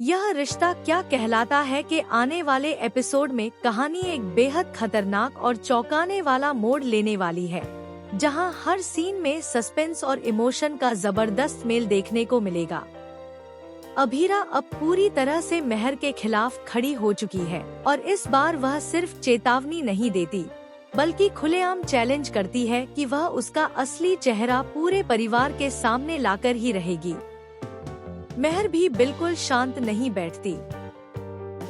यह रिश्ता क्या कहलाता है कि आने वाले एपिसोड में कहानी एक बेहद खतरनाक और चौंकाने वाला मोड़ लेने वाली है, जहां हर सीन में सस्पेंस और इमोशन का जबरदस्त मेल देखने को मिलेगा। अभीरा अब पूरी तरह से मेहर के खिलाफ खड़ी हो चुकी है और इस बार वह सिर्फ चेतावनी नहीं देती, बल्कि खुलेआम चैलेंज करती है कि वह उसका असली चेहरा पूरे परिवार के सामने लाकर ही रहेगी। मेहर भी बिल्कुल शांत नहीं बैठती।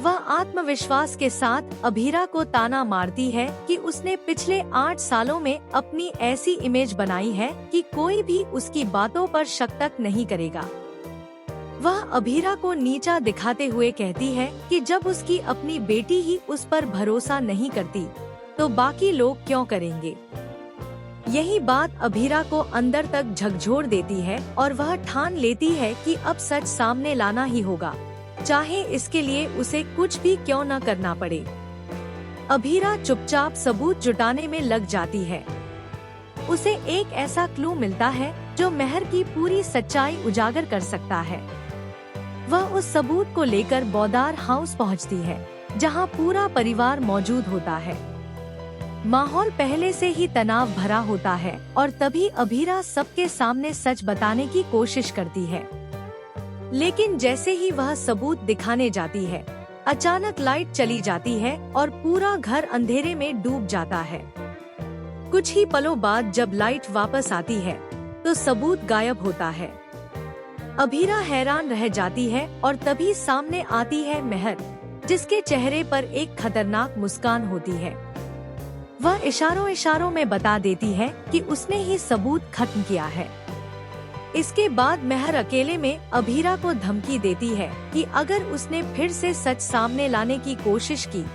वह आत्मविश्वास के साथ अभीरा को ताना मारती है कि उसने पिछले 8 सालों में अपनी ऐसी इमेज बनाई है कि कोई भी उसकी बातों पर शक तक नहीं करेगा। वह अभीरा को नीचा दिखाते हुए कहती है कि जब उसकी अपनी बेटी ही उस पर भरोसा नहीं करती, तो बाकी लोग क्यों करेंगे। यही बात अभीरा को अंदर तक झकझोर देती है और वह ठान लेती है कि अब सच सामने लाना ही होगा, चाहे इसके लिए उसे कुछ भी क्यों न करना पड़े। अभीरा चुपचाप सबूत जुटाने में लग जाती है। उसे एक ऐसा क्लू मिलता है जो मेहर की पूरी सच्चाई उजागर कर सकता है। वह उस सबूत को लेकर बौदार हाउस पहुंचती है, जहां पूरा परिवार मौजूद होता है। माहौल पहले से ही तनाव भरा होता है और तभी अभीरा सबके सामने सच बताने की कोशिश करती है। लेकिन जैसे ही वह सबूत दिखाने जाती है, अचानक लाइट चली जाती है और पूरा घर अंधेरे में डूब जाता है। कुछ ही पलों बाद जब लाइट वापस आती है, तो सबूत गायब होता है। अभीरा हैरान रह जाती है और तभी सामने आती है मेहर, जिसके चेहरे पर एक खतरनाक मुस्कान होती है। वह इशारों में बता देती है कि उसने ही सबूत खत्म किया है। इसके बाद मेहर अकेले में अभीरा को धमकी देती है कि अगर उसने फिर से सच सामने लाने की कोशिश की,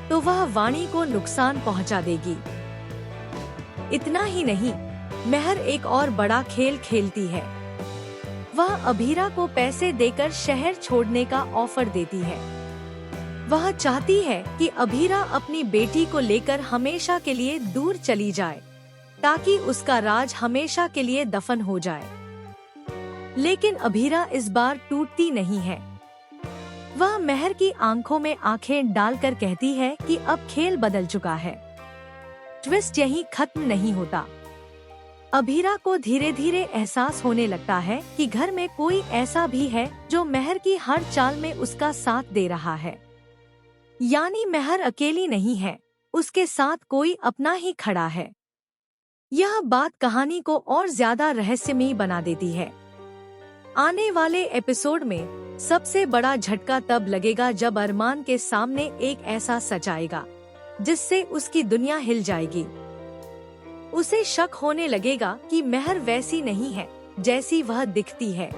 तो वह वाणी को नुकसान पहुंचा देगी। इतना ही नहीं, मेहर एक और बड़ा खेल खेलती है। वह अभीरा को पैसे देकर शहर छोड़ने का ऑफर देती है। वह चाहती है कि अभीरा अपनी बेटी को लेकर हमेशा के लिए दूर चली जाए, ताकि उसका राज हमेशा के लिए दफन हो जाए। लेकिन अभीरा इस बार टूटती नहीं है। वह मेहर की आंखों में आंखें डालकर कहती है कि अब खेल बदल चुका है। ट्विस्ट यहीं खत्म नहीं होता। अभीरा को धीरे धीरे एहसास होने लगता है कि घर में कोई ऐसा भी है जो मेहर की हर चाल में उसका साथ दे रहा है। यानी मेहर अकेली नहीं है, उसके साथ कोई अपना ही खड़ा है। यह बात कहानी को और ज्यादा रहस्यमयी बना देती है। आने वाले एपिसोड में सबसे बड़ा झटका तब लगेगा जब अरमान के सामने एक ऐसा सच आएगा जिससे उसकी दुनिया हिल जाएगी। उसे शक होने लगेगा कि मेहर वैसी नहीं है जैसी वह दिखती है।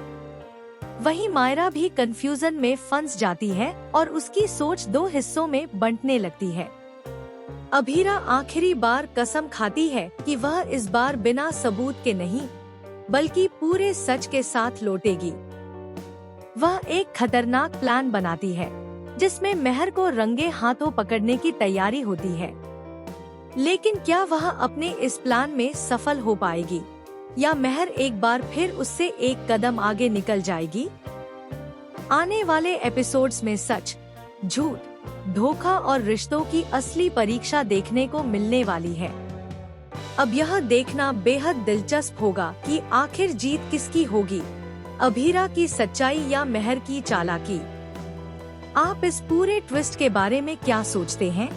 वहीं मायरा भी कंफ्यूजन में फंस जाती है और उसकी सोच 2 हिस्सों में बंटने लगती है। अभीरा आखिरी बार कसम खाती है कि वह इस बार बिना सबूत के नहीं, बल्कि पूरे सच के साथ लौटेगी। वह एक खतरनाक प्लान बनाती है, जिसमें मेहर को रंगे हाथों पकड़ने की तैयारी होती है। लेकिन क्या वह अपने इस प्लान में सफल हो पाएगी, या मेहर एक बार फिर उससे एक कदम आगे निकल जाएगी? आने वाले एपिसोड्स में सच, झूठ, धोखा और रिश्तों की असली परीक्षा देखने को मिलने वाली है। अब यह देखना बेहद दिलचस्प होगा कि आखिर जीत किसकी होगी, अभीरा की सच्चाई या मेहर की चालाकी। आप इस पूरे ट्विस्ट के बारे में क्या सोचते हैं?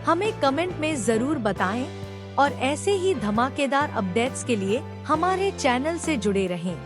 हमें कमेंट में जरूर बताएं और ऐसे ही धमाकेदार अपडेट्स के लिए हमारे चैनल से जुड़े रहें।